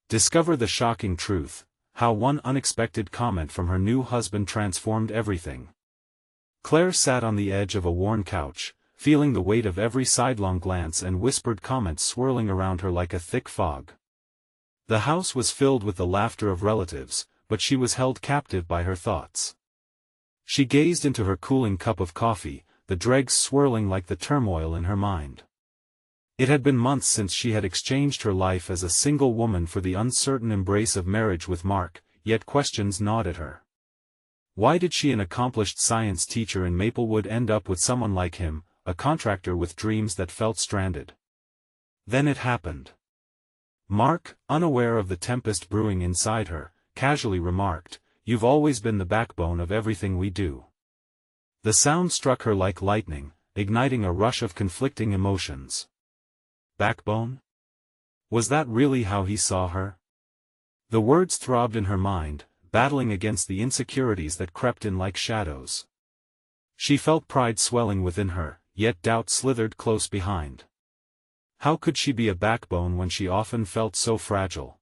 Discover the shocking truth, how one unexpected comment from her new husband transformed everything. Claire sat on the edge of a worn couch, feeling the weight of every sidelong glance and whispered comments swirling around her like a thick fog. The house was filled with the laughter of relatives, but she was held captive by her thoughts. She gazed into her cooling cup of coffee, the dregs swirling like the turmoil in her mind. It had been months since she had exchanged her life as a single woman for the uncertain embrace of marriage with Mark, yet questions gnawed at her. Why did she, an accomplished science teacher in Maplewood, end up with someone like him, a contractor with dreams that felt stranded? Then it happened. Mark, unaware of the tempest brewing inside her, casually remarked, "You've always been the backbone of everything we do." The sound struck her like lightning, igniting a rush of conflicting emotions. Backbone? Was that really how he saw her? The words throbbed in her mind, battling against the insecurities that crept in like shadows. She felt pride swelling within her, yet doubt slithered close behind. How could she be a backbone when she often felt so fragile?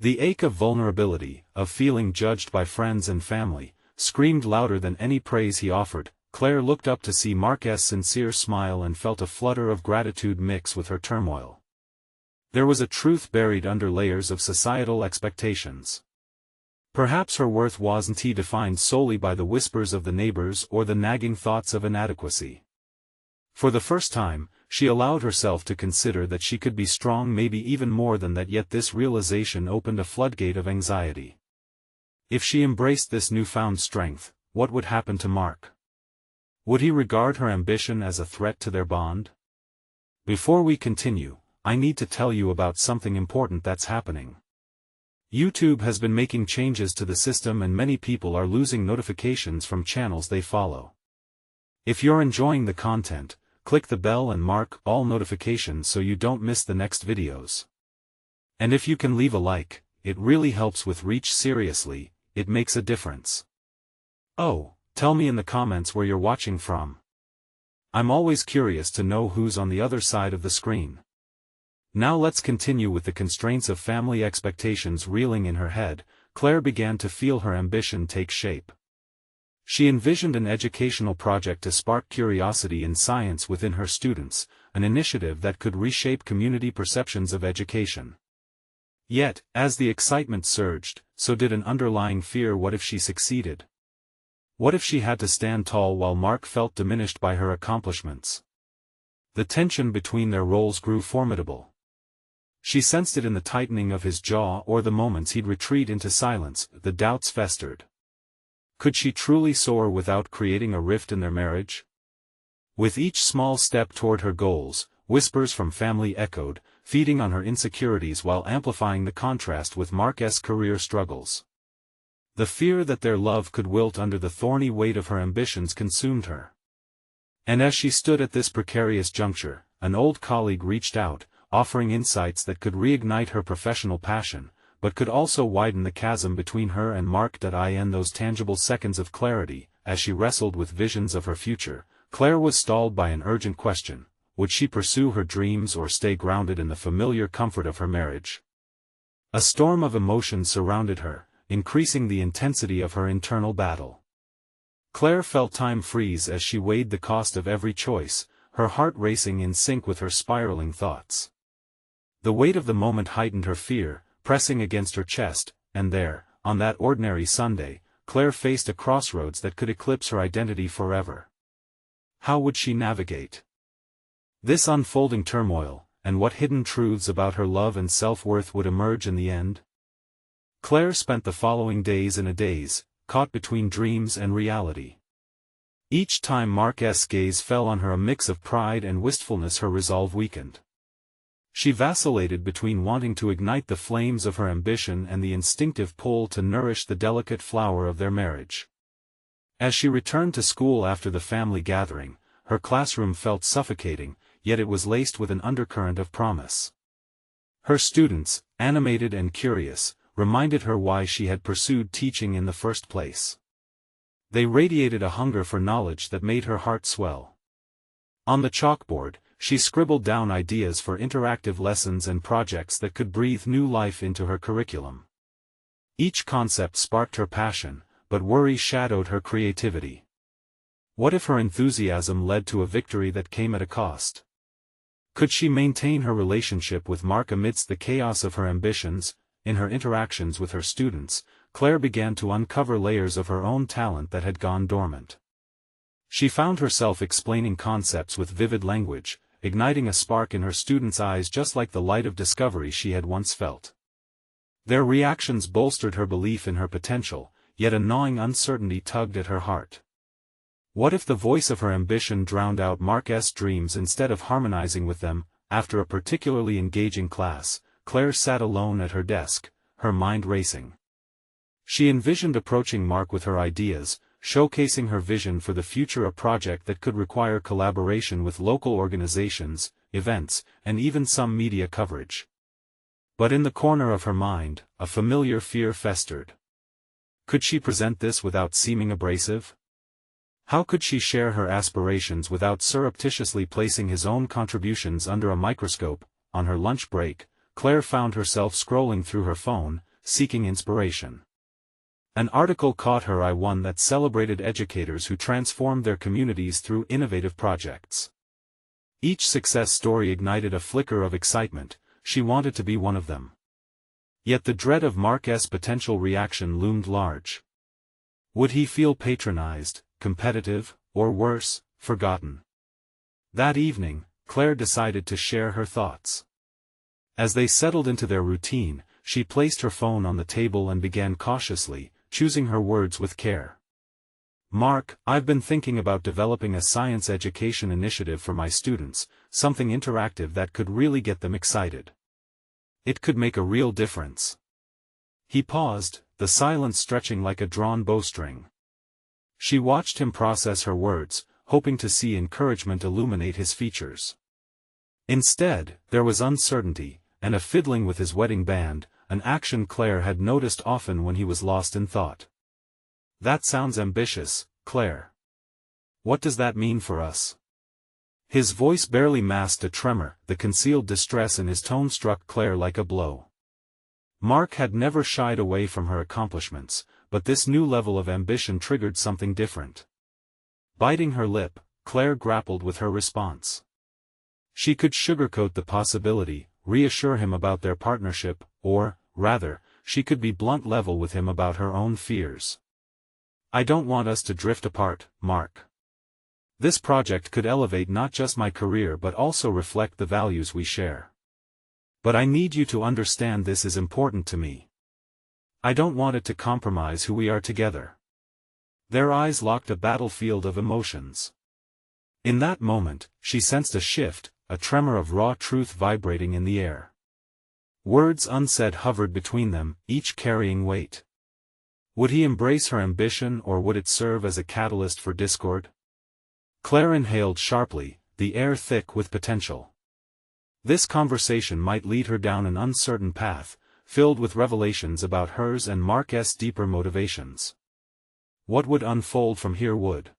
The ache of vulnerability, of feeling judged by friends and family, screamed louder than any praise he offered. Claire looked up to see Mark's sincere smile and felt a flutter of gratitude mix with her turmoil. There was a truth buried under layers of societal expectations. Perhaps her worth wasn't defined solely by the whispers of the neighbors or the nagging thoughts of inadequacy. For the first time, she allowed herself to consider that she could be strong, maybe even more than that, yet this realization opened a floodgate of anxiety. If she embraced this newfound strength, what would happen to Mark? Would he regard her ambition as a threat to their bond? Before we continue, I need to tell you about something important that's happening. YouTube has been making changes to the system and many people are losing notifications from channels they follow. If you're enjoying the content, click the bell and mark all notifications so you don't miss the next videos. And if you can leave a like, it really helps with reach. Seriously, it makes a difference. Oh, tell me in the comments where you're watching from. I'm always curious to know who's on the other side of the screen. Now let's continue with the constraints of family expectations. Reeling in her head, Claire began to feel her ambition take shape. She envisioned an educational project to spark curiosity in science within her students, an initiative that could reshape community perceptions of education. Yet, as the excitement surged, so did an underlying fear. What if she succeeded? What if she had to stand tall while Mark felt diminished by her accomplishments? The tension between their roles grew formidable. She sensed it in the tightening of his jaw or the moments he'd retreat into silence. The doubts festered. Could she truly soar without creating a rift in their marriage? With each small step toward her goals, whispers from family echoed, feeding on her insecurities while amplifying the contrast with Mark's career struggles. The fear that their love could wilt under the thorny weight of her ambitions consumed her. And as she stood at this precarious juncture, an old colleague reached out, offering insights that could reignite her professional passion, but could also widen the chasm between her and Mark. In those tangible seconds of clarity, as she wrestled with visions of her future, Claire was stalled by an urgent question: would she pursue her dreams or stay grounded in the familiar comfort of her marriage? A storm of emotions surrounded her, increasing the intensity of her internal battle. Claire felt time freeze as she weighed the cost of every choice, her heart racing in sync with her spiraling thoughts. The weight of the moment heightened her fear, pressing against her chest, and there, on that ordinary Sunday, Claire faced a crossroads that could eclipse her identity forever. How would she navigate this unfolding turmoil, and what hidden truths about her love and self-worth would emerge in the end? Claire spent the following days in a daze, caught between dreams and reality. Each time Mark's gaze fell on her, a mix of pride and wistfulness, her resolve weakened. She vacillated between wanting to ignite the flames of her ambition and the instinctive pull to nourish the delicate flower of their marriage. As she returned to school after the family gathering, her classroom felt suffocating, yet it was laced with an undercurrent of promise. Her students, animated and curious, reminded her why she had pursued teaching in the first place. They radiated a hunger for knowledge that made her heart swell. On the chalkboard, she scribbled down ideas for interactive lessons and projects that could breathe new life into her curriculum. Each concept sparked her passion, but worry shadowed her creativity. What if her enthusiasm led to a victory that came at a cost? Could she maintain her relationship with Mark amidst the chaos of her ambitions? In her interactions with her students, Claire began to uncover layers of her own talent that had gone dormant. She found herself explaining concepts with vivid language, igniting a spark in her students' eyes just like the light of discovery she had once felt. Their reactions bolstered her belief in her potential, yet a gnawing uncertainty tugged at her heart. What if the voice of her ambition drowned out Mark's dreams instead of harmonizing with them? After a particularly engaging class, Claire sat alone at her desk, her mind racing. She envisioned approaching Mark with her ideas, showcasing her vision for the future, a project that could require collaboration with local organizations, events, and even some media coverage. But in the corner of her mind, a familiar fear festered. Could she present this without seeming abrasive? How could she share her aspirations without surreptitiously placing his own contributions under a microscope? On her lunch break, Claire found herself scrolling through her phone, seeking inspiration. An article caught her eye, one that celebrated educators who transformed their communities through innovative projects. Each success story ignited a flicker of excitement. She wanted to be one of them. Yet the dread of Mark's potential reaction loomed large. Would he feel patronized, competitive, or worse, forgotten? That evening, Claire decided to share her thoughts. As they settled into their routine, she placed her phone on the table and began cautiously, choosing her words with care. Mark, I've been thinking about developing a science education initiative for my students, something interactive that could really get them excited. It could make a real difference. He paused, the silence stretching like a drawn bowstring. She watched him process her words, hoping to see encouragement illuminate his features. Instead, there was uncertainty, and a fiddling with his wedding band, an action Claire had noticed often when he was lost in thought. That sounds ambitious, Claire. What does that mean for us? His voice barely masked a tremor, the concealed distress in his tone struck Claire like a blow. Mark had never shied away from her accomplishments, but this new level of ambition triggered something different. Biting her lip, Claire grappled with her response. She could sugarcoat the possibility, reassure him about their partnership, or, rather, she could be blunt level with him about her own fears. I don't want us to drift apart, Mark. This project could elevate not just my career but also reflect the values we share. But I need you to understand this is important to me. I don't want it to compromise who we are together. Their eyes locked, a battlefield of emotions. In that moment, she sensed a shift, a tremor of raw truth vibrating in the air. Words unsaid hovered between them, each carrying weight. Would he embrace her ambition, or would it serve as a catalyst for discord? Claire inhaled sharply, the air thick with potential. This conversation might lead her down an uncertain path, filled with revelations about hers and Mark's deeper motivations. What would unfold from here would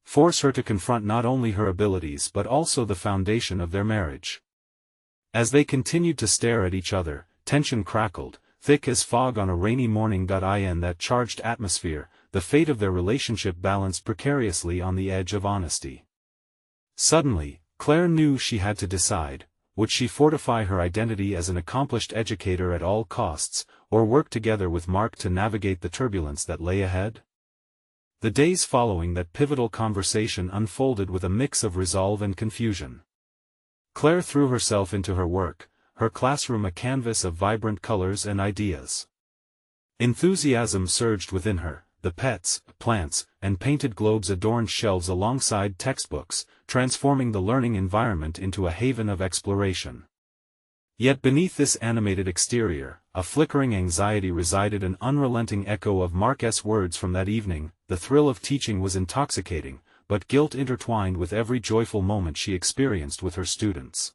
force her to confront not only her abilities but also the foundation of their marriage. As they continued to stare at each other, tension crackled, thick as fog on a rainy morning. In that charged atmosphere, the fate of their relationship balanced precariously on the edge of honesty. Suddenly, Claire knew she had to decide: would she fortify her identity as an accomplished educator at all costs, or work together with Mark to navigate the turbulence that lay ahead? The days following that pivotal conversation unfolded with a mix of resolve and confusion. Claire threw herself into her work, her classroom a canvas of vibrant colors and ideas. Enthusiasm surged within her. The pets, plants, and painted globes adorned shelves alongside textbooks, transforming the learning environment into a haven of exploration. Yet beneath this animated exterior, a flickering anxiety resided, an unrelenting echo of Mark's words from that evening. The thrill of teaching was intoxicating, but guilt intertwined with every joyful moment she experienced with her students.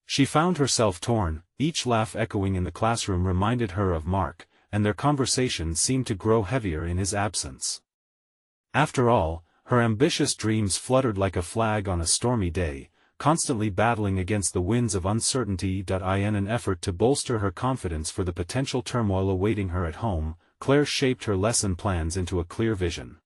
She found herself torn, each laugh echoing in the classroom reminded her of Mark, and their conversation seemed to grow heavier in his absence. After all, her ambitious dreams fluttered like a flag on a stormy day, constantly battling against the winds of uncertainty. In an effort to bolster her confidence for the potential turmoil awaiting her at home, Claire shaped her lesson plans into a clear vision.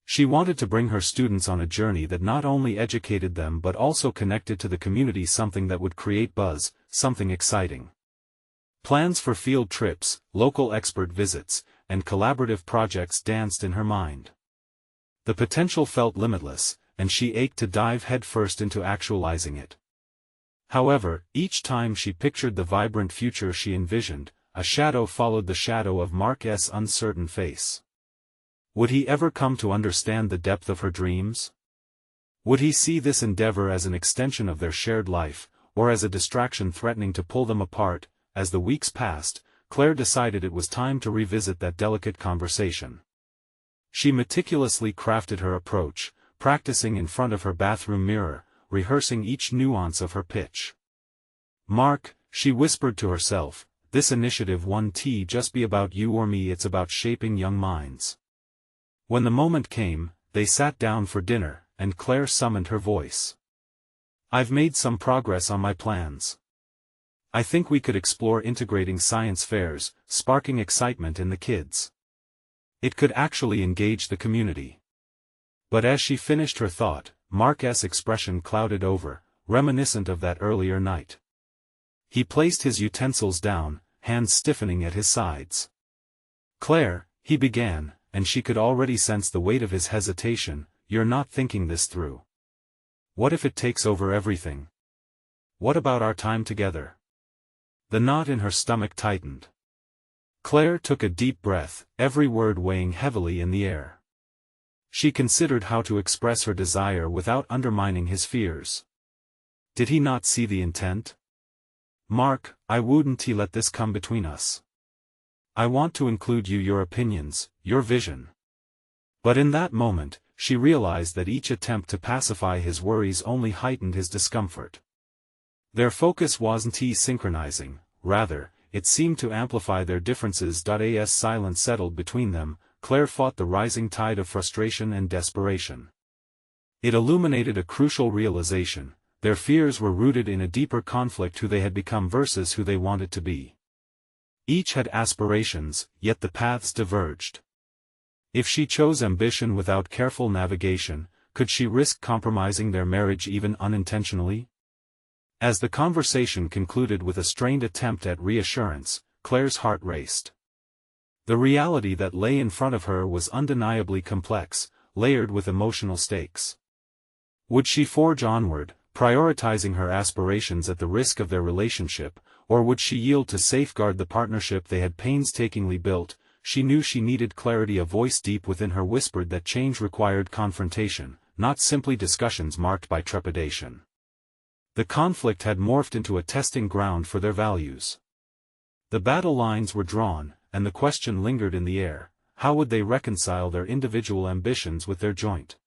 She wanted to bring her students on a journey that not only educated them but also connected to the community, something that would create buzz, something exciting. Plans for field trips, local expert visits, and collaborative projects danced in her mind. The potential felt limitless, and she ached to dive headfirst into actualizing it. However, each time she pictured the vibrant future she envisioned, a shadow followed the shadow of Mark's uncertain face. Would he ever come to understand the depth of her dreams? Would he see this endeavor as an extension of their shared life, or as a distraction threatening to pull them apart? As the weeks passed, Claire decided it was time to revisit that delicate conversation. She meticulously crafted her approach, practicing in front of her bathroom mirror, rehearsing each nuance of her pitch. "Mark," she whispered to herself, "this initiative won't just be about you or me, it's about shaping young minds." When the moment came, they sat down for dinner, and Claire summoned her voice. "I've made some progress on my plans. I think we could explore integrating science fairs, sparking excitement in the kids. It could actually engage the community." But as she finished her thought, Mark's expression clouded over, reminiscent of that earlier night. He placed his utensils down, hands stiffening at his sides. "Claire," he began, and she could already sense the weight of his hesitation, "you're not thinking this through. What if it takes over everything? What about our time together?" The knot in her stomach tightened. Claire took a deep breath, every word weighing heavily in the air. She considered how to express her desire without undermining his fears. Did he not see the intent? "Mark, I wouldn't let this come between us. I want to include you, your opinions, your vision." But in that moment, she realized that each attempt to pacify his worries only heightened his discomfort. Their focus wasn't synchronizing, rather, it seemed to amplify their differences. As silence settled between them, Claire fought the rising tide of frustration and desperation. It illuminated a crucial realization: their fears were rooted in a deeper conflict, who they had become versus who they wanted to be. Each had aspirations, yet the paths diverged. If she chose ambition without careful navigation, could she risk compromising their marriage even unintentionally? As the conversation concluded with a strained attempt at reassurance, Claire's heart raced. The reality that lay in front of her was undeniably complex, layered with emotional stakes. Would she forge onward, prioritizing her aspirations at the risk of their relationship, or would she yield to safeguard the partnership they had painstakingly built? She knew she needed clarity. A voice deep within her whispered that change required confrontation, not simply discussions marked by trepidation. The conflict had morphed into a testing ground for their values. The battle lines were drawn, and the question lingered in the air: how would they reconcile their individual ambitions with their joint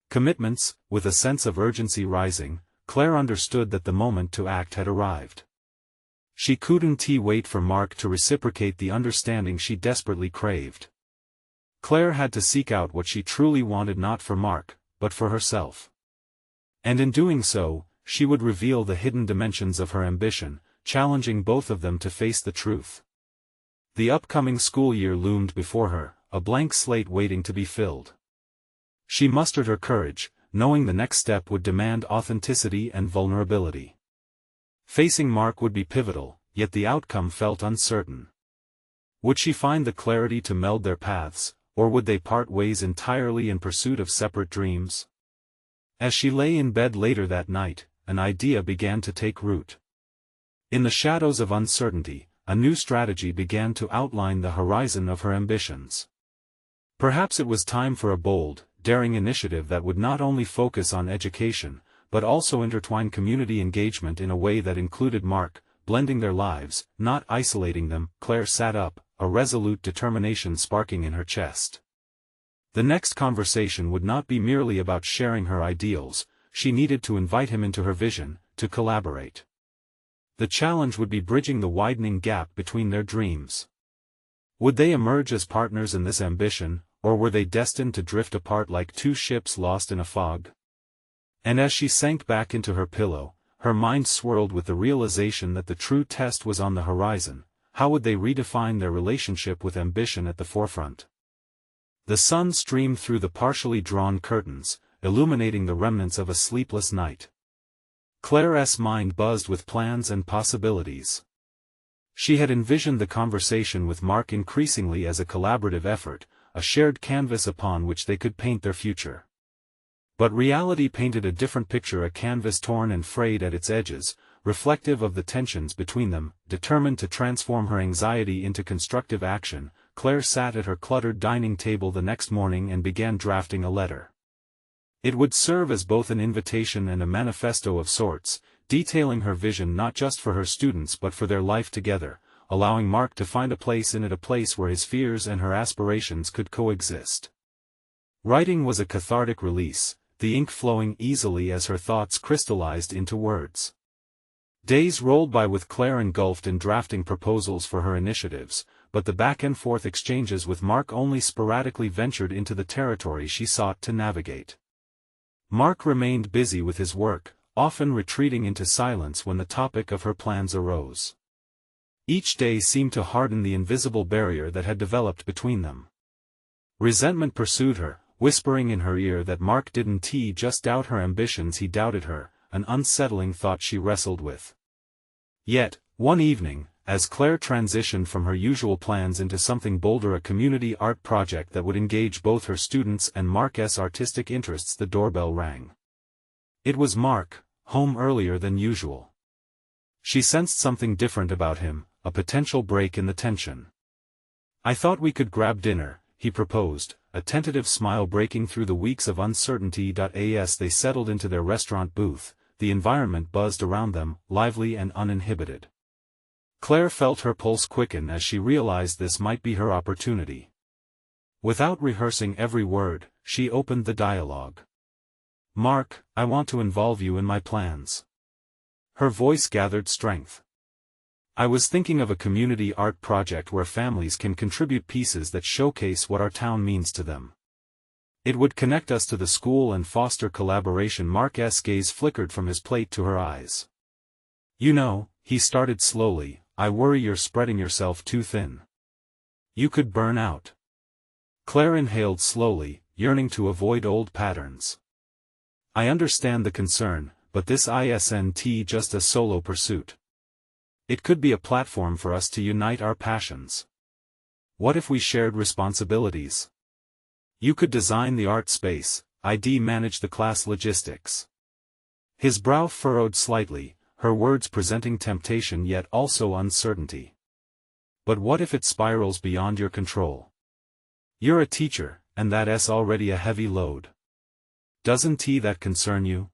commitments? With a sense of urgency rising, Claire understood that the moment to act had arrived. She couldn't wait for Mark to reciprocate the understanding she desperately craved. Claire had to seek out what she truly wanted, not for Mark, but for herself. And in doing so, she would reveal the hidden dimensions of her ambition, challenging both of them to face the truth. The upcoming school year loomed before her, a blank slate waiting to be filled. She mustered her courage, knowing the next step would demand authenticity and vulnerability. Facing Mark would be pivotal, yet the outcome felt uncertain. Would she find the clarity to meld their paths, or would they part ways entirely in pursuit of separate dreams? As she lay in bed later that night, an idea began to take root. In the shadows of uncertainty, a new strategy began to outline the horizon of her ambitions. Perhaps it was time for a bold, daring initiative that would not only focus on education, but also intertwine community engagement in a way that included Mark, blending their lives, not isolating them. Claire sat up, a resolute determination sparking in her chest. The next conversation would not be merely about sharing her ideals; she needed to invite him into her vision, to collaborate. The challenge would be bridging the widening gap between their dreams. Would they emerge as partners in this ambition, or were they destined to drift apart like two ships lost in a fog? And as she sank back into her pillow, her mind swirled with the realization that the true test was on the horizon. How would they redefine their relationship with ambition at the forefront? The sun streamed through the partially drawn curtains, illuminating the remnants of a sleepless night. Claire's mind buzzed with plans and possibilities. She had envisioned the conversation with Mark increasingly as a collaborative effort, a shared canvas upon which they could paint their future. But reality painted a different picture, a canvas torn and frayed at its edges, reflective of the tensions between them. Determined to transform her anxiety into constructive action, Claire sat at her cluttered dining table the next morning and began drafting a letter. It would serve as both an invitation and a manifesto of sorts, detailing her vision not just for her students but for their life together, allowing Mark to find a place in it, a place where his fears and her aspirations could coexist. Writing was a cathartic release, the ink flowing easily as her thoughts crystallized into words. Days rolled by with Claire engulfed in drafting proposals for her initiatives, but the back-and-forth exchanges with Mark only sporadically ventured into the territory she sought to navigate. Mark remained busy with his work, often retreating into silence when the topic of her plans arose. Each day seemed to harden the invisible barrier that had developed between them. Resentment pursued her, whispering in her ear that Mark didn't just doubt her ambitions, he doubted her, an unsettling thought she wrestled with. Yet, one evening, as Claire transitioned from her usual plans into something bolder, a community art project that would engage both her students and Mark's artistic interests, the doorbell rang. It was Mark, home earlier than usual. She sensed something different about him, a potential break in the tension. "I thought we could grab dinner," he proposed, a tentative smile breaking through the weeks of uncertainty. As they settled into their restaurant booth, the environment buzzed around them, lively and uninhibited. Claire felt her pulse quicken as she realized this might be her opportunity. Without rehearsing every word, she opened the dialogue. "Mark, I want to involve you in my plans." Her voice gathered strength. "I was thinking of a community art project where families can contribute pieces that showcase what our town means to them. It would connect us to the school and foster collaboration." Mark's gaze flickered from his plate to her eyes. "You know," he started slowly, "I worry you're spreading yourself too thin. You could burn out." Claire inhaled slowly, yearning to avoid old patterns. "I understand the concern, but this isn't just a solo pursuit. It could be a platform for us to unite our passions. What if we shared responsibilities? You could design the art space, I'd manage the class logistics." His brow furrowed slightly, her words presenting temptation yet also uncertainty. "But what if it spirals beyond your control? You're a teacher, and that's already a heavy load. Doesn't that concern you?"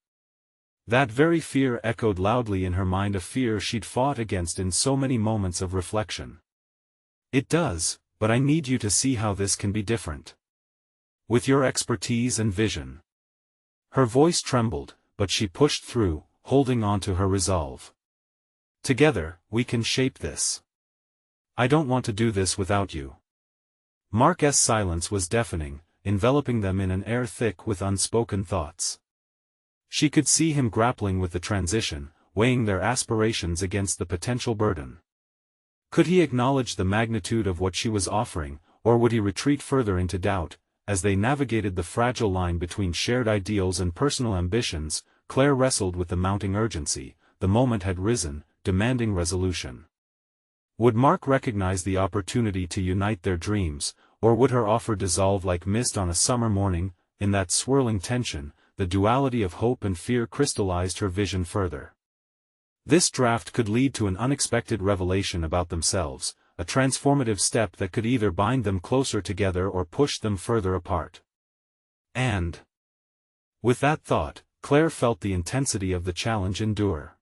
That very fear echoed loudly in her mind, a fear she'd fought against in so many moments of reflection. "It does, but I need you to see how this can be different. With your expertise and vision." Her voice trembled, but she pushed through, holding on to her resolve. "Together, we can shape this. I don't want to do this without you." Mark's silence was deafening, enveloping them in an air thick with unspoken thoughts. She could see him grappling with the transition, weighing their aspirations against the potential burden. Could he acknowledge the magnitude of what she was offering, or would he retreat further into doubt? As they navigated the fragile line between shared ideals and personal ambitions, Claire wrestled with the mounting urgency. The moment had risen, demanding resolution. Would Mark recognize the opportunity to unite their dreams, or would her offer dissolve like mist on a summer morning? In that swirling tension, the duality of hope and fear crystallized her vision further. This draft could lead to an unexpected revelation about themselves, a transformative step that could either bind them closer together or push them further apart. And with that thought, Claire felt the intensity of the challenge endure.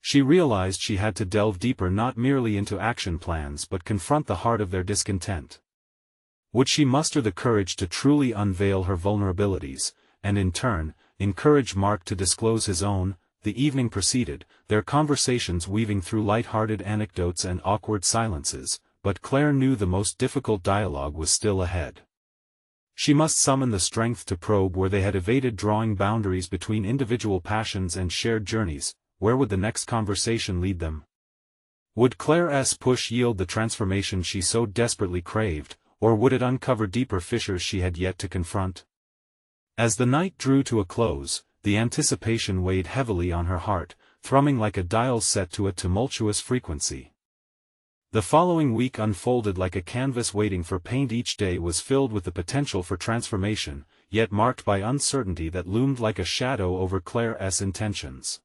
She realized she had to delve deeper, not merely into action plans but confront the heart of their discontent. Would she muster the courage to truly unveil her vulnerabilities, and in turn, encourage Mark to disclose his own? The evening proceeded, their conversations weaving through light-hearted anecdotes and awkward silences, but Claire knew the most difficult dialogue was still ahead. She must summon the strength to probe where they had evaded, drawing boundaries between individual passions and shared journeys. Where would the next conversation lead them? Would Claire's push yield the transformation she so desperately craved, or would it uncover deeper fissures she had yet to confront? As the night drew to a close, the anticipation weighed heavily on her heart, thrumming like a dial set to a tumultuous frequency. The following week unfolded like a canvas waiting for paint. Each day was filled with the potential for transformation, yet marked by uncertainty that loomed like a shadow over Claire's intentions.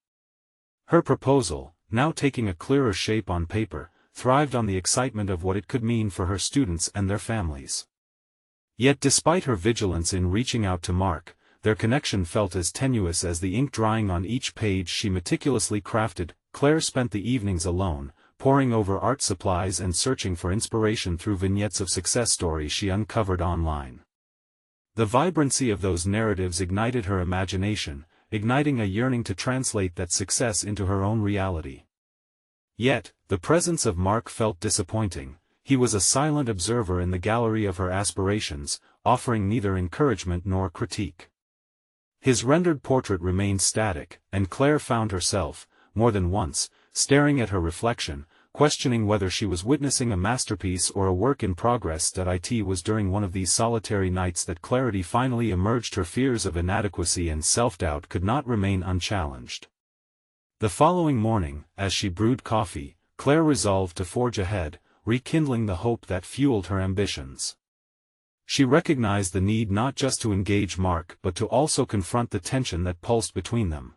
Her proposal, now taking a clearer shape on paper, thrived on the excitement of what it could mean for her students and their families. Yet despite her vigilance in reaching out to Mark, their connection felt as tenuous as the ink drying on each page she meticulously crafted. Claire spent the evenings alone, poring over art supplies and searching for inspiration through vignettes of success stories she uncovered online. The vibrancy of those narratives ignited her imagination, igniting a yearning to translate that success into her own reality. Yet, the presence of Mark felt disappointing. He was a silent observer in the gallery of her aspirations, offering neither encouragement nor critique. His rendered portrait remained static, and Claire found herself, more than once, staring at her reflection, questioning whether she was witnessing a masterpiece or a work in progress. It was during one of these solitary nights that clarity finally emerged. Her fears of inadequacy and self-doubt could not remain unchallenged. The following morning, as she brewed coffee, Claire resolved to forge ahead, rekindling the hope that fueled her ambitions. She recognized the need not just to engage Mark but to also confront the tension that pulsed between them.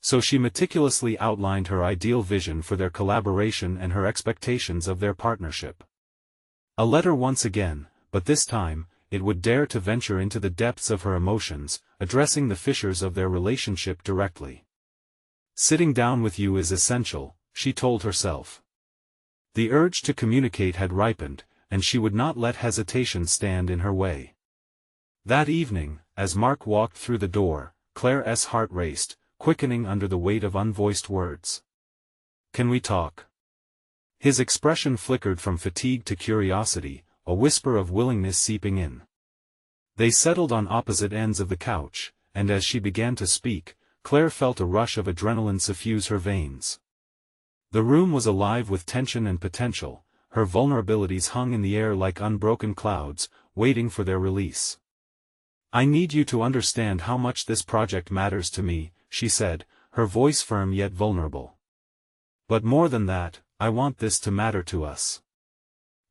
So she meticulously outlined her ideal vision for their collaboration and her expectations of their partnership. A letter once again, but this time, it would dare to venture into the depths of her emotions, addressing the fissures of their relationship directly. Sitting down with you is essential, she told herself. The urge to communicate had ripened, and she would not let hesitation stand in her way. That evening, as Mark walked through the door, Claire's heart raced, quickening under the weight of unvoiced words. "Can we talk?" His expression flickered from fatigue to curiosity, a whisper of willingness seeping in. They settled on opposite ends of the couch, and as she began to speak, Claire felt a rush of adrenaline suffuse her veins. The room was alive with tension and potential, her vulnerabilities hung in the air like unbroken clouds, waiting for their release. "I need you to understand how much this project matters to me," she said, her voice firm yet vulnerable. "But more than that, I want this to matter to us.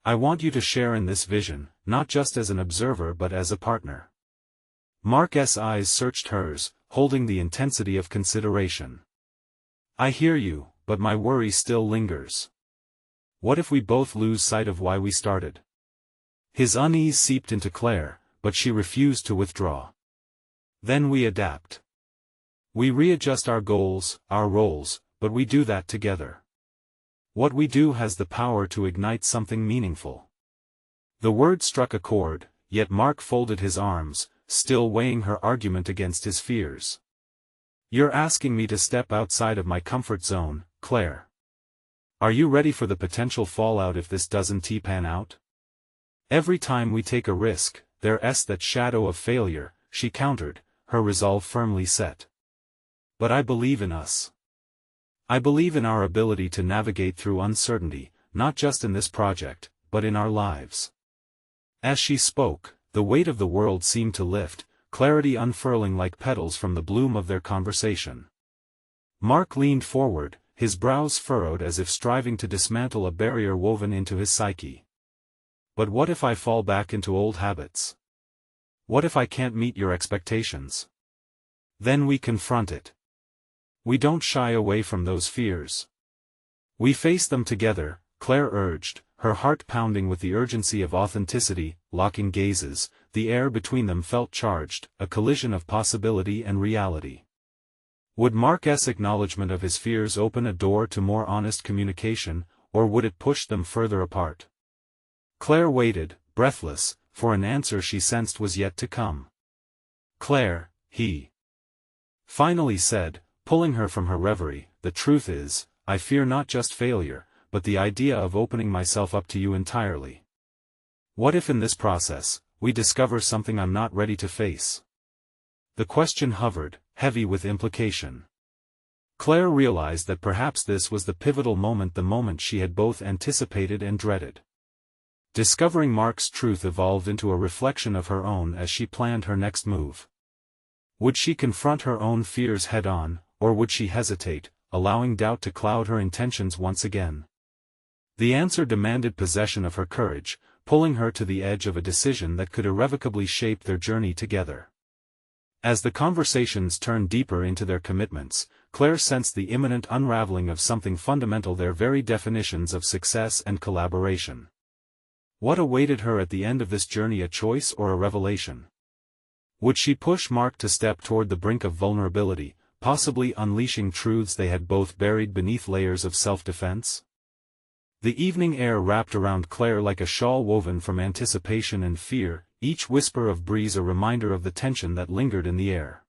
I want you to share in this vision, not just as an observer but as a partner." Mark's eyes searched hers, holding the intensity of consideration. "I hear you, but my worry still lingers. What if we both lose sight of why we started?" His unease seeped into Claire, but she refused to withdraw. "Then we adapt. We readjust our goals, our roles, but we do that together. What we do has the power to ignite something meaningful." The word struck a chord, yet Mark folded his arms, still weighing her argument against his fears. "You're asking me to step outside of my comfort zone, Claire. Are you ready for the potential fallout if this doesn't pan out? Every time we take a risk, there's that shadow of failure," she countered, her resolve firmly set. "But I believe in us. I believe in our ability to navigate through uncertainty, not just in this project, but in our lives." As she spoke, the weight of the world seemed to lift, clarity unfurling like petals from the bloom of their conversation. Mark leaned forward, his brows furrowed as if striving to dismantle a barrier woven into his psyche. "But what if I fall back into old habits? What if I can't meet your expectations?" "Then we confront it. We don't shy away from those fears. We face them together," Claire urged, her heart pounding with the urgency of authenticity. Locking gazes, the air between them felt charged, a collision of possibility and reality. Would Mark's acknowledgement of his fears open a door to more honest communication, or would it push them further apart? Claire waited, breathless, for an answer she sensed was yet to come. "Claire," he finally said, pulling her from her reverie, "the truth is, I fear not just failure, but the idea of opening myself up to you entirely. What if in this process, we discover something I'm not ready to face. The question hovered, heavy with implication. Claire realized that perhaps this was the pivotal moment, the moment she had both anticipated and dreaded. Discovering Mark's truth evolved into a reflection of her own as she planned her next move. Would she confront her own fears head-on, or would she hesitate, allowing doubt to cloud her intentions once again? The answer demanded possession of her courage, pulling her to the edge of a decision that could irrevocably shape their journey together. As the conversations turned deeper into their commitments, Claire sensed the imminent unraveling of something fundamental, their very definitions of success and collaboration. What awaited her at the end of this journey, a choice or a revelation? Would she push Mark to step toward the brink of vulnerability, possibly unleashing truths they had both buried beneath layers of self-defense? The evening air wrapped around Claire like a shawl woven from anticipation and fear, each whisper of breeze a reminder of the tension that lingered in the air.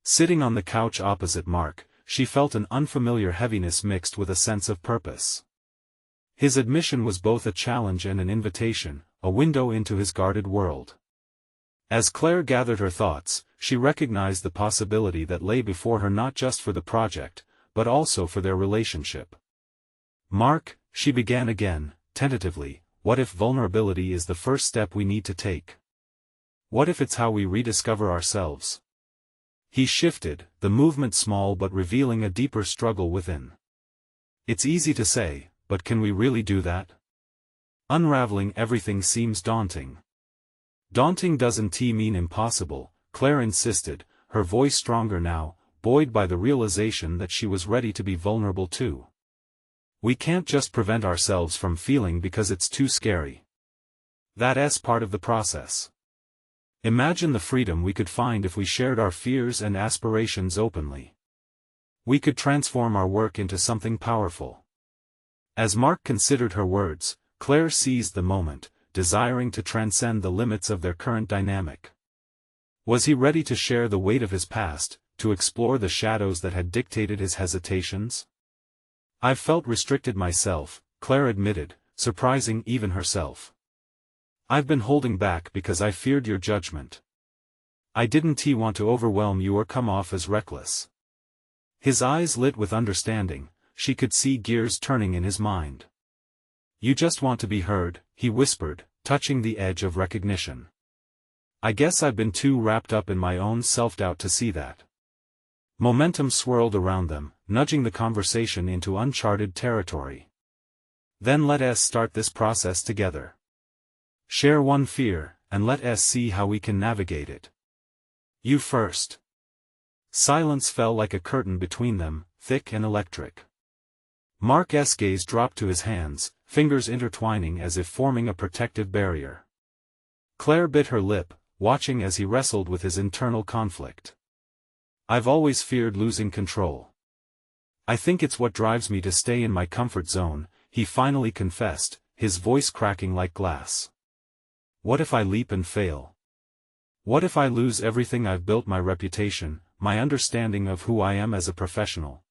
Sitting on the couch opposite Mark, she felt an unfamiliar heaviness mixed with a sense of purpose. His admission was both a challenge and an invitation, a window into his guarded world. As Claire gathered her thoughts, she recognized the possibility that lay before her, not just for the project, but also for their relationship. "Mark," she began again, tentatively, "what if vulnerability is the first step we need to take? What if it's how we rediscover ourselves?" He shifted, the movement small but revealing a deeper struggle within. "It's easy to say, but can we really do that? Unraveling everything seems daunting." "Daunting doesn't mean impossible," Claire insisted, her voice stronger now, buoyed by the realization that she was ready to be vulnerable too. "We can't just prevent ourselves from feeling because it's too scary. That's part of the process. Imagine the freedom we could find if we shared our fears and aspirations openly. We could transform our work into something powerful." As Mark considered her words, Claire seized the moment, desiring to transcend the limits of their current dynamic. Was he ready to share the weight of his past, to explore the shadows that had dictated his hesitations? "I've felt restricted myself," Claire admitted, surprising even herself. "I've been holding back because I feared your judgment. I didn't want to overwhelm you or come off as reckless." His eyes lit with understanding, she could see gears turning in his mind. "You just want to be heard," he whispered, touching the edge of recognition. "I guess I've been too wrapped up in my own self-doubt to see that." Momentum swirled around them, nudging the conversation into uncharted territory. "Then let us start this process together. Share one fear, and let us see how we can navigate it. You first." Silence fell like a curtain between them, thick and electric. Mark's gaze dropped to his hands, fingers intertwining as if forming a protective barrier. Claire bit her lip, watching as he wrestled with his internal conflict. "I've always feared losing control. I think it's what drives me to stay in my comfort zone," he finally confessed, his voice cracking like glass. "What if I leap and fail? What if I lose everything I've built, my reputation, my understanding of who I am as a professional?"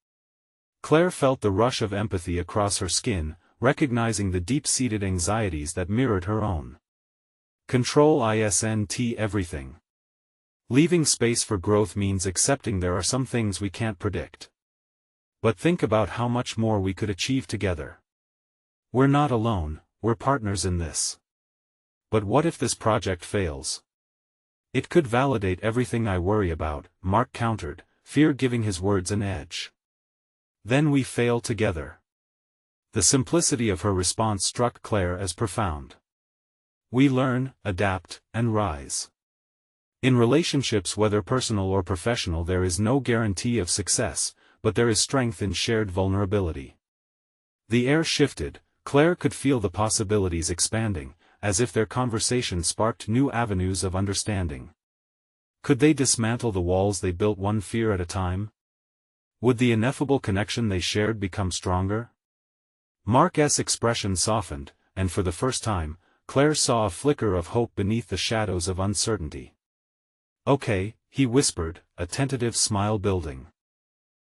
Claire felt the rush of empathy across her skin, recognizing the deep-seated anxieties that mirrored her own. Control isn't everything. Leaving space for growth means accepting there are some things we can't predict. But think about how much more we could achieve together. We're not alone, we're partners in this. But what if this project fails? It could validate everything I worry about, Mark countered, fear giving his words an edge. Then we fail together. The simplicity of her response struck Claire as profound. We learn, adapt, and rise. In relationships, whether personal or professional, there is no guarantee of success, but there is strength in shared vulnerability. The air shifted, Claire could feel the possibilities expanding, as if their conversation sparked new avenues of understanding. Could they dismantle the walls they built one fear at a time? Would the ineffable connection they shared become stronger? Mark's expression softened, and for the first time, Claire saw a flicker of hope beneath the shadows of uncertainty. "Okay," he whispered, a tentative smile building.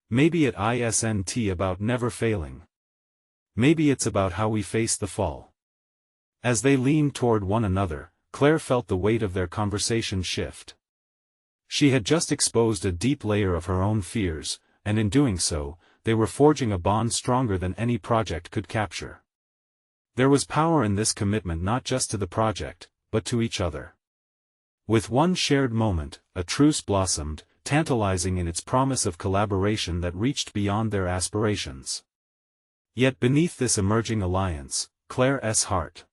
"Maybe it isn't about never failing. Maybe it's about how we face the fall." As they leaned toward one another, Claire felt the weight of their conversation shift. She had just exposed a deep layer of her own fears, and in doing so, they were forging a bond stronger than any project could capture. There was power in this commitment not just to the project, but to each other. With one shared moment, a truce blossomed, tantalizing in its promise of collaboration that reached beyond their aspirations. Yet beneath this emerging alliance, Claire's heart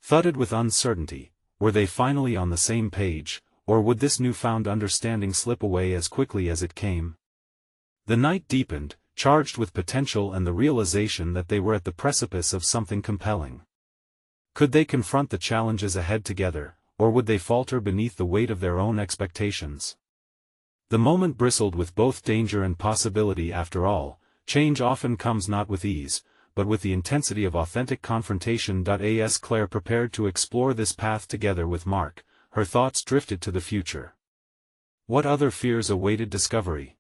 thudded with uncertainty. Were they finally on the same page, or would this newfound understanding slip away as quickly as it came? The night deepened, charged with potential and the realization that they were at the precipice of something compelling. Could they confront the challenges ahead together, or would they falter beneath the weight of their own expectations? The moment bristled with both danger and possibility. After all, change often comes not with ease, but with the intensity of authentic confrontation. As Claire prepared to explore this path together with Mark, her thoughts drifted to the future. What other fears awaited discovery?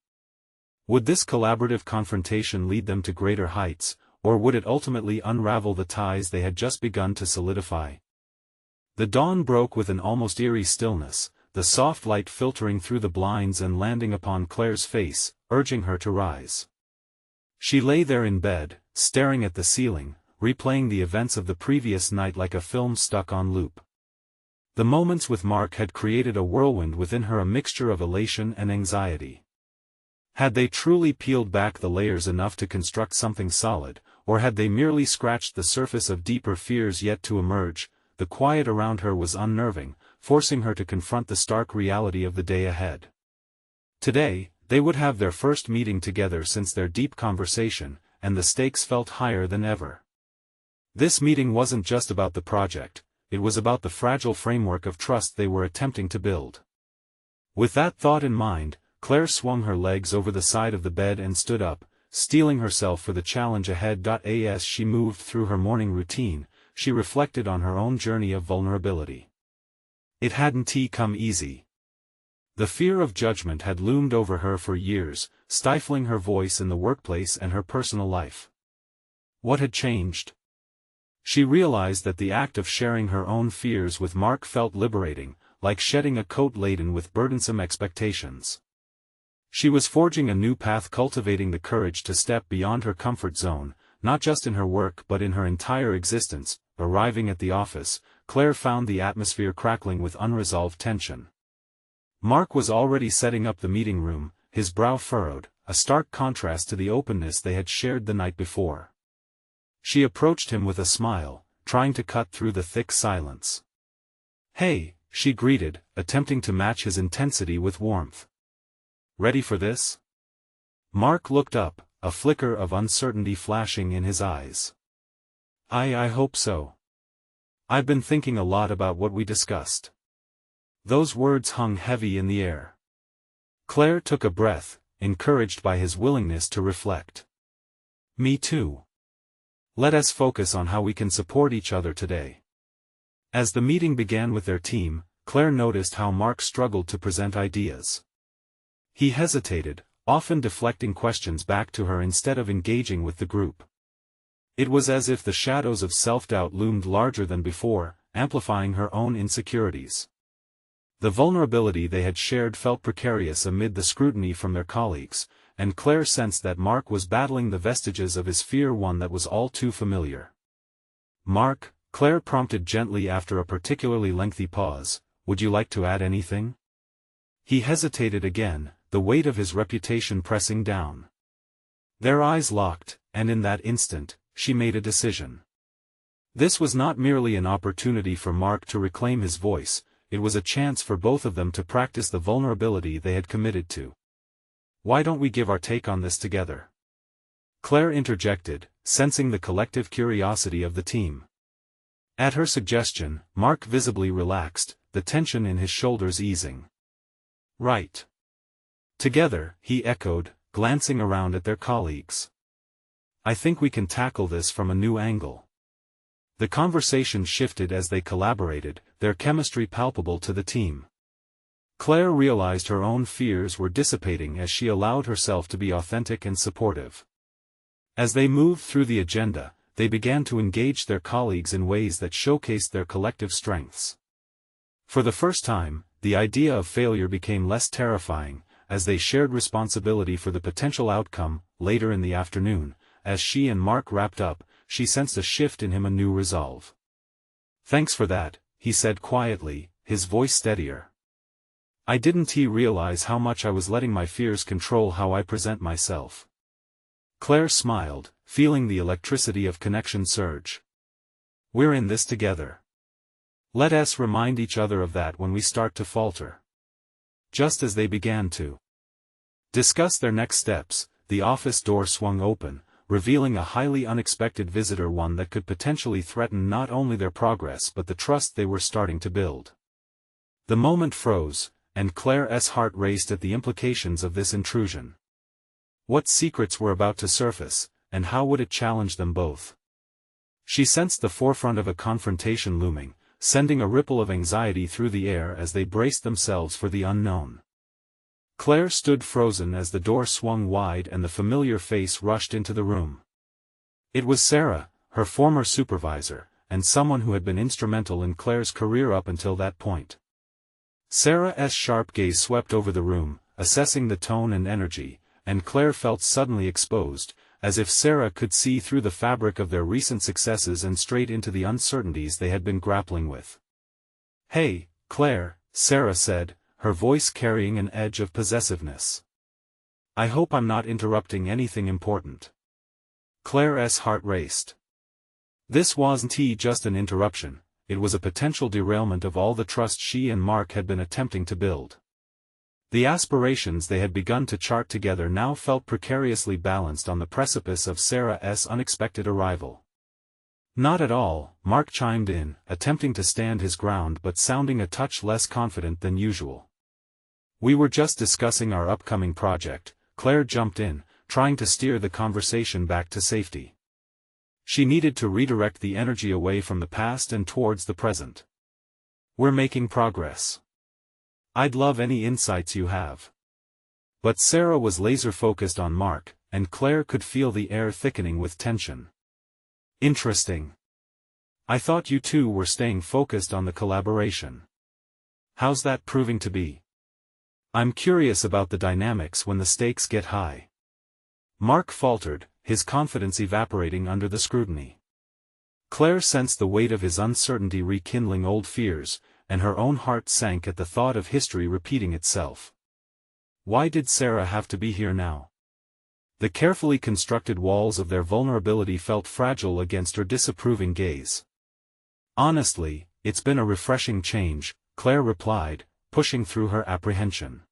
Would this collaborative confrontation lead them to greater heights, or would it ultimately unravel the ties they had just begun to solidify? The dawn broke with an almost eerie stillness, the soft light filtering through the blinds and landing upon Claire's face, urging her to rise. She lay there in bed, staring at the ceiling, replaying the events of the previous night like a film stuck on loop. The moments with Mark had created a whirlwind within her, a mixture of elation and anxiety. Had they truly peeled back the layers enough to construct something solid, or had they merely scratched the surface of deeper fears yet to emerge? The quiet around her was unnerving, forcing her to confront the stark reality of the day ahead. Today, they would have their first meeting together since their deep conversation, and the stakes felt higher than ever. This meeting wasn't just about the project, it was about the fragile framework of trust they were attempting to build. With that thought in mind, Claire swung her legs over the side of the bed and stood up, steeling herself for the challenge ahead. As she moved through her morning routine, she reflected on her own journey of vulnerability. It hadn't come easy. The fear of judgment had loomed over her for years, stifling her voice in the workplace and her personal life. What had changed? She realized that the act of sharing her own fears with Mark felt liberating, like shedding a coat laden with burdensome expectations. She was forging a new path, cultivating the courage to step beyond her comfort zone, not just in her work but in her entire existence. Arriving at the office, Claire found the atmosphere crackling with unresolved tension. Mark was already setting up the meeting room, his brow furrowed, a stark contrast to the openness they had shared the night before. She approached him with a smile, trying to cut through the thick silence. "Hey," she greeted, attempting to match his intensity with warmth. "Ready for this?" Mark looked up, a flicker of uncertainty flashing in his eyes. I hope so. I've been thinking a lot about what we discussed." Those words hung heavy in the air. Claire took a breath, encouraged by his willingness to reflect. "Me too. Let us focus on how we can support each other today." As the meeting began with their team, Claire noticed how Mark struggled to present ideas. He hesitated, often deflecting questions back to her instead of engaging with the group. It was as if the shadows of self-doubt loomed larger than before, amplifying her own insecurities. The vulnerability they had shared felt precarious amid the scrutiny from their colleagues, and Claire sensed that Mark was battling the vestiges of his fear, one that was all too familiar. "Mark," Claire prompted gently after a particularly lengthy pause, "would you like to add anything?" He hesitated again, the weight of his reputation pressing down. Their eyes locked, and in that instant, she made a decision. This was not merely an opportunity for Mark to reclaim his voice, it was a chance for both of them to practice the vulnerability they had committed to. "Why don't we give our take on this together?" Claire interjected, sensing the collective curiosity of the team. At her suggestion, Mark visibly relaxed, the tension in his shoulders easing. "Right. Together," he echoed, glancing around at their colleagues. "I think we can tackle this from a new angle." The conversation shifted as they collaborated, their chemistry palpable to the team. Claire realized her own fears were dissipating as she allowed herself to be authentic and supportive. As they moved through the agenda, they began to engage their colleagues in ways that showcased their collective strengths. For the first time, the idea of failure became less terrifying, as they shared responsibility for the potential outcome. Later in the afternoon, as she and Mark wrapped up, she sensed a shift in him, a new resolve. "Thanks for that," he said quietly, his voice steadier. "I didn't realize how much I was letting my fears control how I present myself." Claire smiled, feeling the electricity of connection surge. "We're in this together. Let us remind each other of that when we start to falter." Just as they began to discuss their next steps, the office door swung open, revealing a highly unexpected visitor, one that could potentially threaten not only their progress but the trust they were starting to build. The moment froze, and Claire's heart raced at the implications of this intrusion. What secrets were about to surface, and how would it challenge them both? She sensed the forefront of a confrontation looming, sending a ripple of anxiety through the air as they braced themselves for the unknown. Claire stood frozen as the door swung wide and the familiar face rushed into the room. It was Sarah, her former supervisor, and someone who had been instrumental in Claire's career up until that point. Sarah's sharp gaze swept over the room, assessing the tone and energy, and Claire felt suddenly exposed, as if Sarah could see through the fabric of their recent successes and straight into the uncertainties they had been grappling with. "Hey, Claire," Sarah said, her voice carrying an edge of possessiveness. "I hope I'm not interrupting anything important." Claire's heart raced. This wasn't just an interruption, it was a potential derailment of all the trust she and Mark had been attempting to build. The aspirations they had begun to chart together now felt precariously balanced on the precipice of Sarah's unexpected arrival. "Not at all," Mark chimed in, attempting to stand his ground but sounding a touch less confident than usual. "We were just discussing our upcoming project," Claire jumped in, trying to steer the conversation back to safety. She needed to redirect the energy away from the past and towards the present. "We're making progress. I'd love any insights you have." But Sarah was laser-focused on Mark, and Claire could feel the air thickening with tension. "Interesting. I thought you two were staying focused on the collaboration. How's that proving to be? I'm curious about the dynamics when the stakes get high." Mark faltered, his confidence evaporating under the scrutiny. Claire sensed the weight of his uncertainty rekindling old fears, and her own heart sank at the thought of history repeating itself. Why did Sarah have to be here now? The carefully constructed walls of their vulnerability felt fragile against her disapproving gaze. "Honestly, it's been a refreshing change," Claire replied, pushing through her apprehension.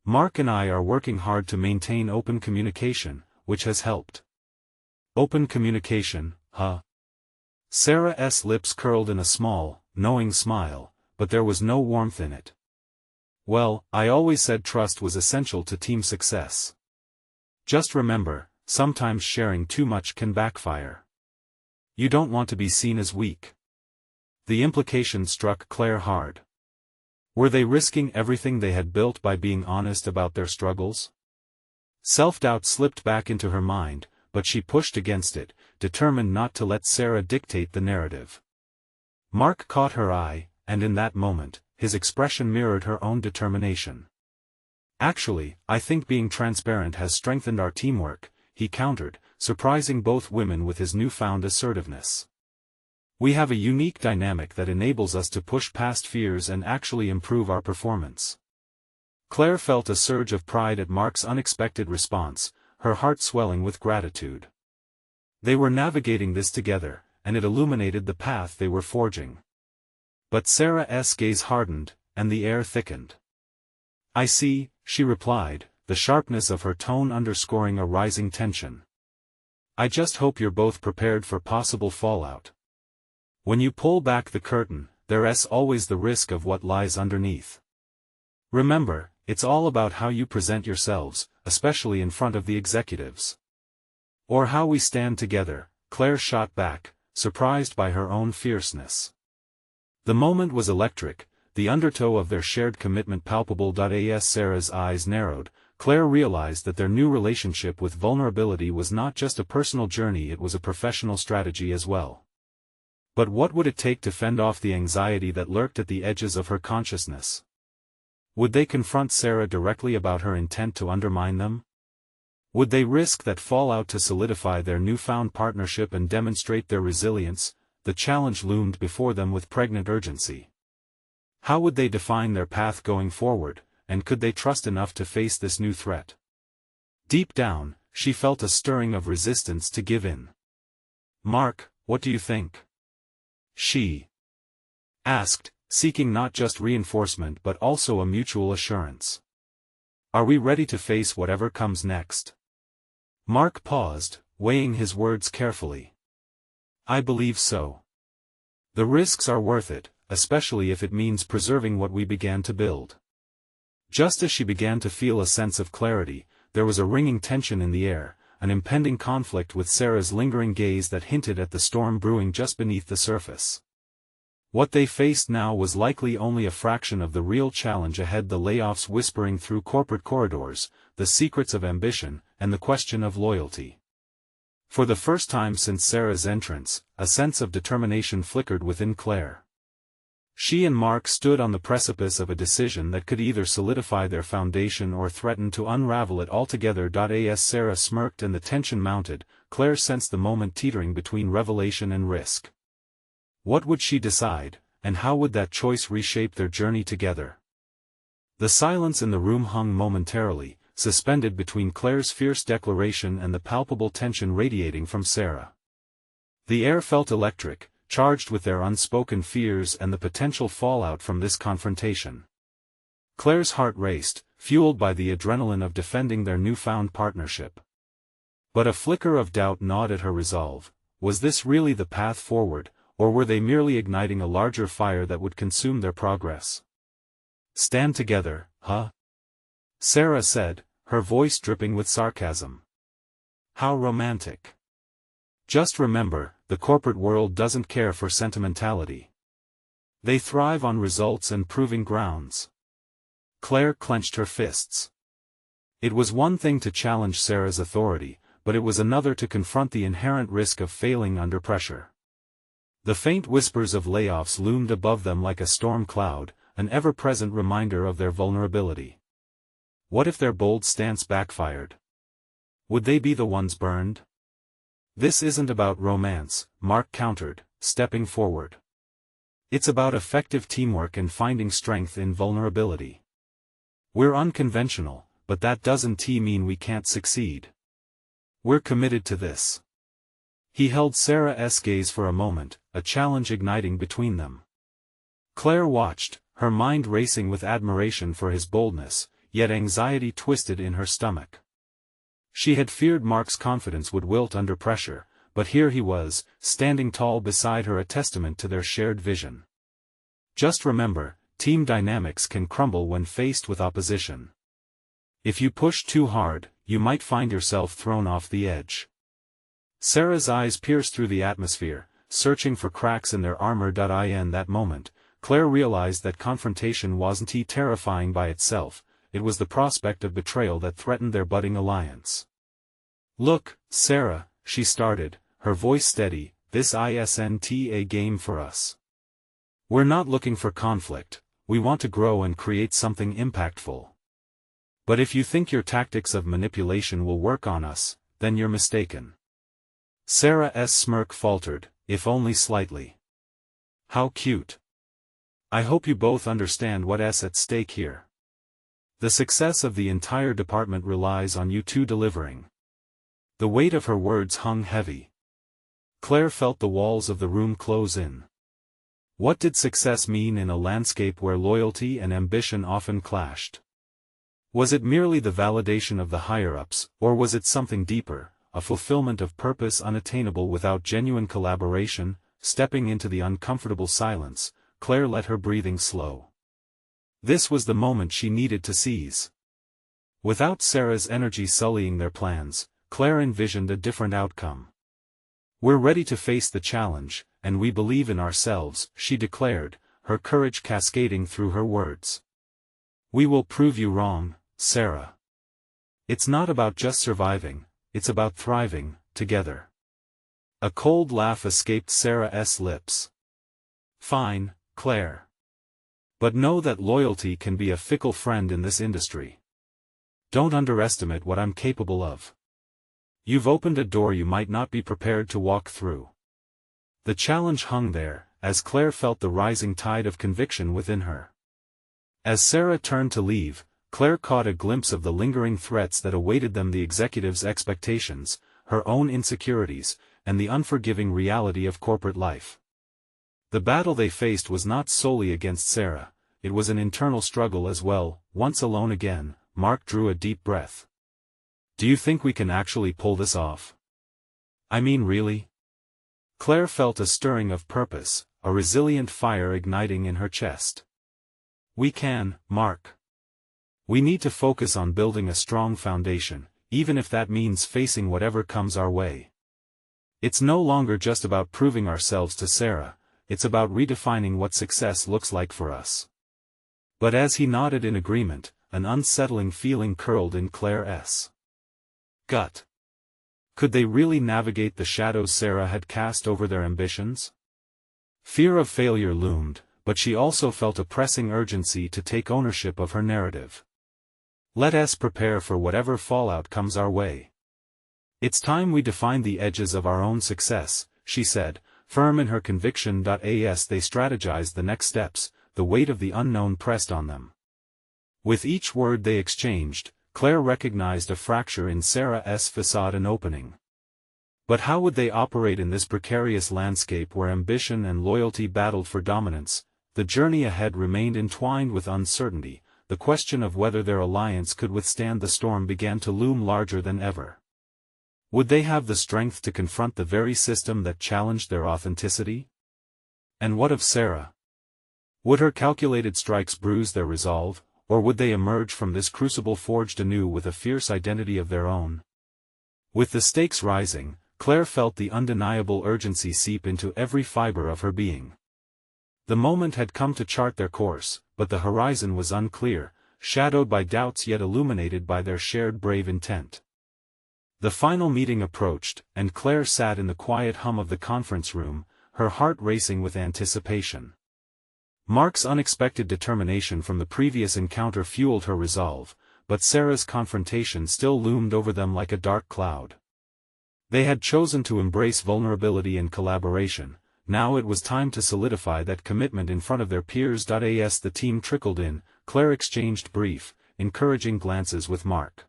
"Mark and I are working hard to maintain open communication, which has helped." "Open communication, huh?" Sarah's lips curled in a small, knowing smile, but there was no warmth in it. "Well, I always said trust was essential to team success. Just remember, sometimes sharing too much can backfire. You don't want to be seen as weak." The implication struck Claire hard. Were they risking everything they had built by being honest about their struggles? Self-doubt slipped back into her mind, but she pushed against it, determined not to let Sarah dictate the narrative. Mark caught her eye, and in that moment, his expression mirrored her own determination. "Actually, I think being transparent has strengthened our teamwork," he countered, surprising both women with his newfound assertiveness. "We have a unique dynamic that enables us to push past fears and actually improve our performance." Claire felt a surge of pride at Mark's unexpected response, her heart swelling with gratitude. They were navigating this together, and it illuminated the path they were forging. But Sarah's gaze hardened, and the air thickened. "I see," she replied, the sharpness of her tone underscoring a rising tension. "I just hope you're both prepared for possible fallout. When you pull back the curtain, there's always the risk of what lies underneath. Remember, it's all about how you present yourselves, especially in front of the executives. Or how we stand together," Claire shot back, surprised by her own fierceness. The moment was electric, the undertow of their shared commitment palpable. As Sarah's eyes narrowed, Claire realized that their new relationship with vulnerability was not just a personal journey, it was a professional strategy as well. But what would it take to fend off the anxiety that lurked at the edges of her consciousness? Would they confront Sarah directly about her intent to undermine them? Would they risk that fallout to solidify their newfound partnership and demonstrate their resilience? The challenge loomed before them with pregnant urgency. How would they define their path going forward, and could they trust enough to face this new threat? Deep down, she felt a stirring of resistance to give in. "Mark, what do you think?" she asked, seeking not just reinforcement but also a mutual assurance. "Are we ready to face whatever comes next?" Mark paused, weighing his words carefully. "I believe so. The risks are worth it, especially if it means preserving what we began to build." Just as she began to feel a sense of clarity, there was a ringing tension in the air, an impending conflict with Sarah's lingering gaze that hinted at the storm brewing just beneath the surface. What they faced now was likely only a fraction of the real challenge ahead: the layoffs whispering through corporate corridors, the secrets of ambition, and the question of loyalty. For the first time since Sarah's entrance, a sense of determination flickered within Claire. She and Mark stood on the precipice of a decision that could either solidify their foundation or threaten to unravel it altogether. As Sarah smirked and the tension mounted, Claire sensed the moment teetering between revelation and risk. What would she decide, and how would that choice reshape their journey together? The silence in the room hung momentarily, suspended between Claire's fierce declaration and the palpable tension radiating from Sarah. The air felt electric, charged with their unspoken fears and the potential fallout from this confrontation. Claire's heart raced, fueled by the adrenaline of defending their newfound partnership. But a flicker of doubt gnawed at her resolve. Was this really the path forward, or were they merely igniting a larger fire that would consume their progress? "Stand together, huh?" Sarah said, her voice dripping with sarcasm. "How romantic. Just remember, the corporate world doesn't care for sentimentality. They thrive on results and proving grounds." Claire clenched her fists. It was one thing to challenge Sarah's authority, but it was another to confront the inherent risk of failing under pressure. The faint whispers of layoffs loomed above them like a storm cloud, an ever-present reminder of their vulnerability. What if their bold stance backfired? Would they be the ones burned? "This isn't about romance," Mark countered, stepping forward. "It's about effective teamwork and finding strength in vulnerability. We're unconventional, but that doesn't mean we can't succeed. We're committed to this." He held Sarah's gaze for a moment, a challenge igniting between them. Claire watched, her mind racing with admiration for his boldness, yet anxiety twisted in her stomach. She had feared Mark's confidence would wilt under pressure, but here he was, standing tall beside her, a testament to their shared vision. "Just remember, team dynamics can crumble when faced with opposition. If you push too hard, you might find yourself thrown off the edge." Sarah's eyes pierced through the atmosphere, searching for cracks in their armor. In that moment, Claire realized that confrontation wasn't terrifying by itself. It was the prospect of betrayal that threatened their budding alliance. "Look, Sarah," she started, her voice steady, "this isn't a game for us. We're not looking for conflict, we want to grow and create something impactful. But if you think your tactics of manipulation will work on us, then you're mistaken." Sarah's smirk faltered, if only slightly. "How cute. I hope you both understand what's at stake here. The success of the entire department relies on you two delivering." The weight of her words hung heavy. Claire felt the walls of the room close in. What did success mean in a landscape where loyalty and ambition often clashed? Was it merely the validation of the higher-ups, or was it something deeper, a fulfillment of purpose unattainable without genuine collaboration? Stepping into the uncomfortable silence, Claire let her breathing slow. This was the moment she needed to seize. Without Sarah's energy sullying their plans, Claire envisioned a different outcome. "We're ready to face the challenge, and we believe in ourselves," she declared, her courage cascading through her words. "We will prove you wrong, Sarah. It's not about just surviving, it's about thriving, together." A cold laugh escaped Sarah's lips. Fine, Claire. But know that loyalty can be a fickle friend in this industry. Don't underestimate what I'm capable of. You've opened a door you might not be prepared to walk through. The challenge hung there, as Claire felt the rising tide of conviction within her. As Sarah turned to leave, Claire caught a glimpse of the lingering threats that awaited them: the executive's expectations, her own insecurities, and the unforgiving reality of corporate life. The battle they faced was not solely against Sarah, it was an internal struggle as well. Once alone again, Mark drew a deep breath. Do you think we can actually pull this off? I mean, really? Claire felt a stirring of purpose, a resilient fire igniting in her chest. We can, Mark. We need to focus on building a strong foundation, even if that means facing whatever comes our way. It's no longer just about proving ourselves to Sarah, it's about redefining what success looks like for us. But as he nodded in agreement, an unsettling feeling curled in Claire's gut. Could they really navigate the shadows Sarah had cast over their ambitions? Fear of failure loomed, but she also felt a pressing urgency to take ownership of her narrative. Let us prepare for whatever fallout comes our way. It's time we define the edges of our own success, she said, firm in her conviction. As they strategized the next steps, the weight of the unknown pressed on them. With each word they exchanged, Claire recognized a fracture in Sarah's facade, an opening. But how would they operate in this precarious landscape where ambition and loyalty battled for dominance? The journey ahead remained entwined with uncertainty. The question of whether their alliance could withstand the storm began to loom larger than ever. Would they have the strength to confront the very system that challenged their authenticity? And what of Sarah? Would her calculated strikes bruise their resolve, or would they emerge from this crucible forged anew with a fierce identity of their own? With the stakes rising, Claire felt the undeniable urgency seep into every fiber of her being. The moment had come to chart their course, but the horizon was unclear, shadowed by doubts yet illuminated by their shared brave intent. The final meeting approached, and Claire sat in the quiet hum of the conference room, her heart racing with anticipation. Mark's unexpected determination from the previous encounter fueled her resolve, but Sarah's confrontation still loomed over them like a dark cloud. They had chosen to embrace vulnerability and collaboration. Now it was time to solidify that commitment in front of their peers. As the team trickled in, Claire exchanged brief, encouraging glances with Mark.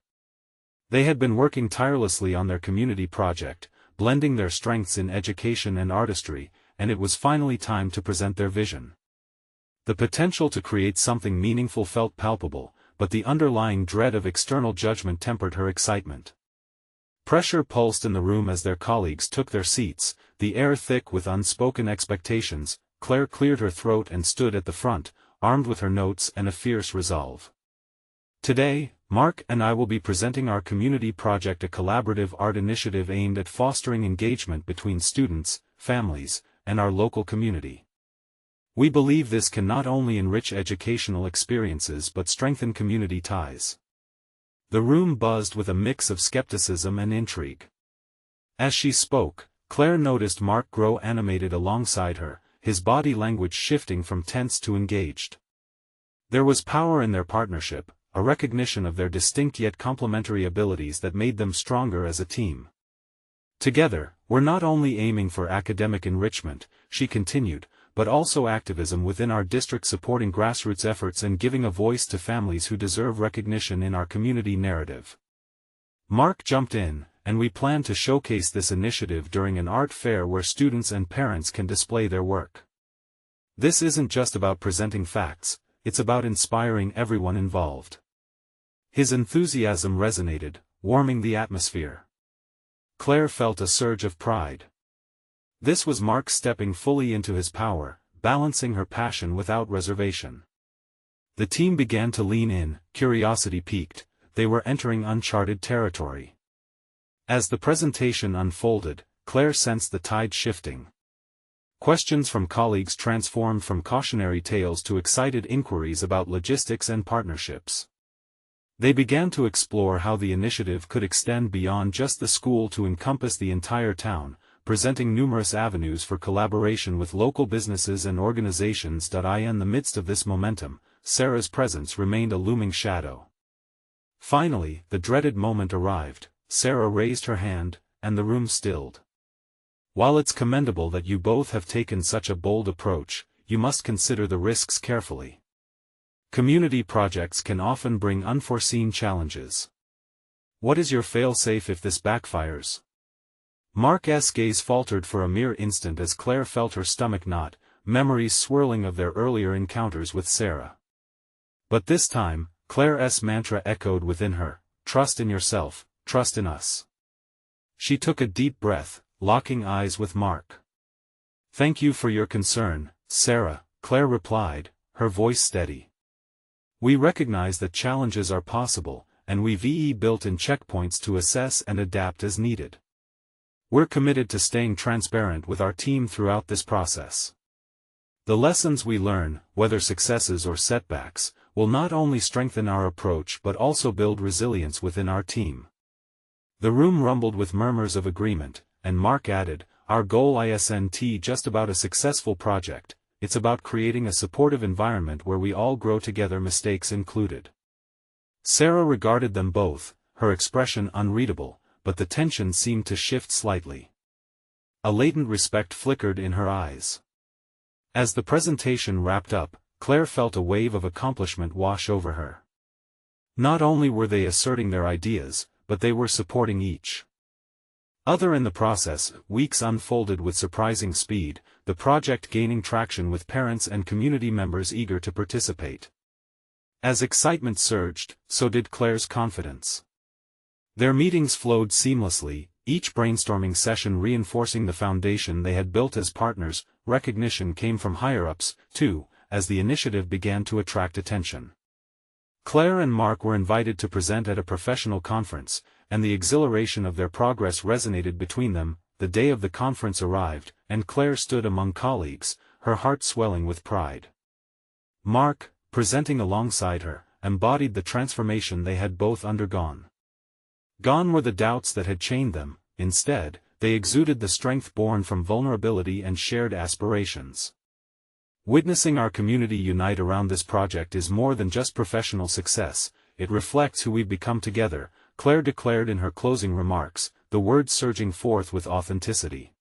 They had been working tirelessly on their community project, blending their strengths in education and artistry, and it was finally time to present their vision. The potential to create something meaningful felt palpable, but the underlying dread of external judgment tempered her excitement. Pressure pulsed in the room as their colleagues took their seats, the air thick with unspoken expectations. Claire cleared her throat and stood at the front, armed with her notes and a fierce resolve. Today, Mark and I will be presenting our community project, a collaborative art initiative aimed at fostering engagement between students, families, and our local community. We believe this can not only enrich educational experiences but strengthen community ties. The room buzzed with a mix of skepticism and intrigue. As she spoke, Claire noticed Mark grow animated alongside her, his body language shifting from tense to engaged. There was power in their partnership, a recognition of their distinct yet complementary abilities that made them stronger as a team. Together, we're not only aiming for academic enrichment, she continued, but also activism within our district, supporting grassroots efforts and giving a voice to families who deserve recognition in our community narrative. Mark jumped in, and we plan to showcase this initiative during an art fair where students and parents can display their work. This isn't just about presenting facts, it's about inspiring everyone involved. His enthusiasm resonated, warming the atmosphere. Claire felt a surge of pride. This was Mark stepping fully into his power, balancing her passion without reservation. The team began to lean in, curiosity piqued, they were entering uncharted territory. As the presentation unfolded, Claire sensed the tide shifting. Questions from colleagues transformed from cautionary tales to excited inquiries about logistics and partnerships. They began to explore how the initiative could extend beyond just the school to encompass the entire town, presenting numerous avenues for collaboration with local businesses and organizations. In the midst of this momentum, Sarah's presence remained a looming shadow. Finally, the dreaded moment arrived. Sarah raised her hand, and the room stilled. While it's commendable that you both have taken such a bold approach, you must consider the risks carefully. Community projects can often bring unforeseen challenges. What is your fail-safe if this backfires? Mark's gaze faltered for a mere instant as Claire felt her stomach knot, memories swirling of their earlier encounters with Sarah. But this time, Claire's mantra echoed within her: trust in yourself, trust in us. She took a deep breath, locking eyes with Mark. Thank you for your concern, Sarah, Claire replied, her voice steady. We recognize that challenges are possible, and we've built in checkpoints to assess and adapt as needed. We're committed to staying transparent with our team throughout this process. The lessons we learn, whether successes or setbacks, will not only strengthen our approach but also build resilience within our team. The room rumbled with murmurs of agreement, and Mark added, our goal isn't just about a successful project, it's about creating a supportive environment where we all grow together, mistakes included. Sarah regarded them both, her expression unreadable, but the tension seemed to shift slightly. A latent respect flickered in her eyes. As the presentation wrapped up, Claire felt a wave of accomplishment wash over her. Not only were they asserting their ideas, but they were supporting each other in the process. Weeks unfolded with surprising speed, the project gaining traction with parents and community members eager to participate. As excitement surged, so did Claire's confidence. Their meetings flowed seamlessly, each brainstorming session reinforcing the foundation they had built as partners. Recognition came from higher-ups, too, as the initiative began to attract attention. Claire and Mark were invited to present at a professional conference, and the exhilaration of their progress resonated between them. The day of the conference arrived, and Claire stood among colleagues, her heart swelling with pride. Mark, presenting alongside her, embodied the transformation they had both undergone. Gone were the doubts that had chained them. Instead, they exuded the strength born from vulnerability and shared aspirations. Witnessing our community unite around this project is more than just professional success, it reflects who we've become together, Claire declared in her closing remarks, the words surging forth with authenticity.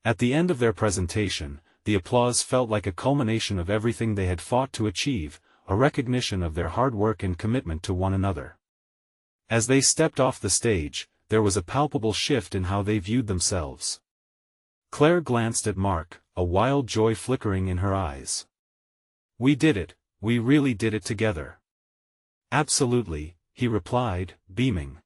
At the end of their presentation, the applause felt like a culmination of everything they had fought to achieve, a recognition of their hard work and commitment to one another. As they stepped off the stage, there was a palpable shift in how they viewed themselves. Claire glanced at Mark, a wild joy flickering in her eyes. We did it, we really did it together. Absolutely, he replied, beaming.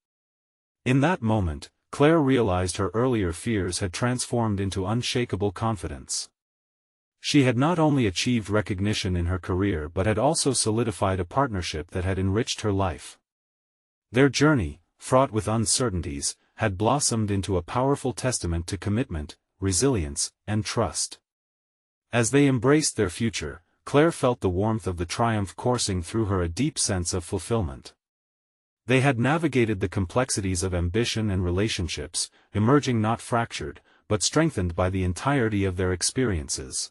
In that moment, Claire realized her earlier fears had transformed into unshakable confidence. She had not only achieved recognition in her career but had also solidified a partnership that had enriched her life. Their journey, fraught with uncertainties, had blossomed into a powerful testament to commitment, resilience, and trust. As they embraced their future, Claire felt the warmth of the triumph coursing through her, a deep sense of fulfillment. They had navigated the complexities of ambition and relationships, emerging not fractured, but strengthened by the entirety of their experiences.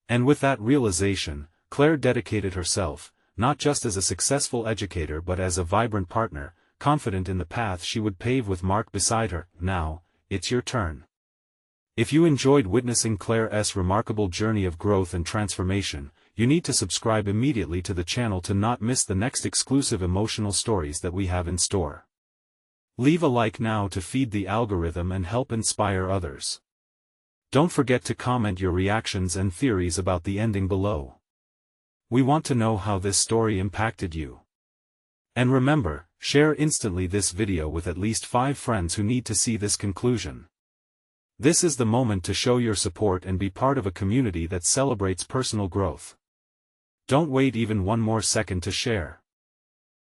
And with that realization, Claire dedicated herself, not just as a successful educator but as a vibrant partner, confident in the path she would pave with Mark beside her. Now, it's your turn. If you enjoyed witnessing Claire's remarkable journey of growth and transformation, you need to subscribe immediately to the channel to not miss the next exclusive emotional stories that we have in store. Leave a like now to feed the algorithm and help inspire others. Don't forget to comment your reactions and theories about the ending below. We want to know how this story impacted you. And remember, share instantly this video with at least 5 friends who need to see this conclusion. This is the moment to show your support and be part of a community that celebrates personal growth. Don't wait even one more second to share.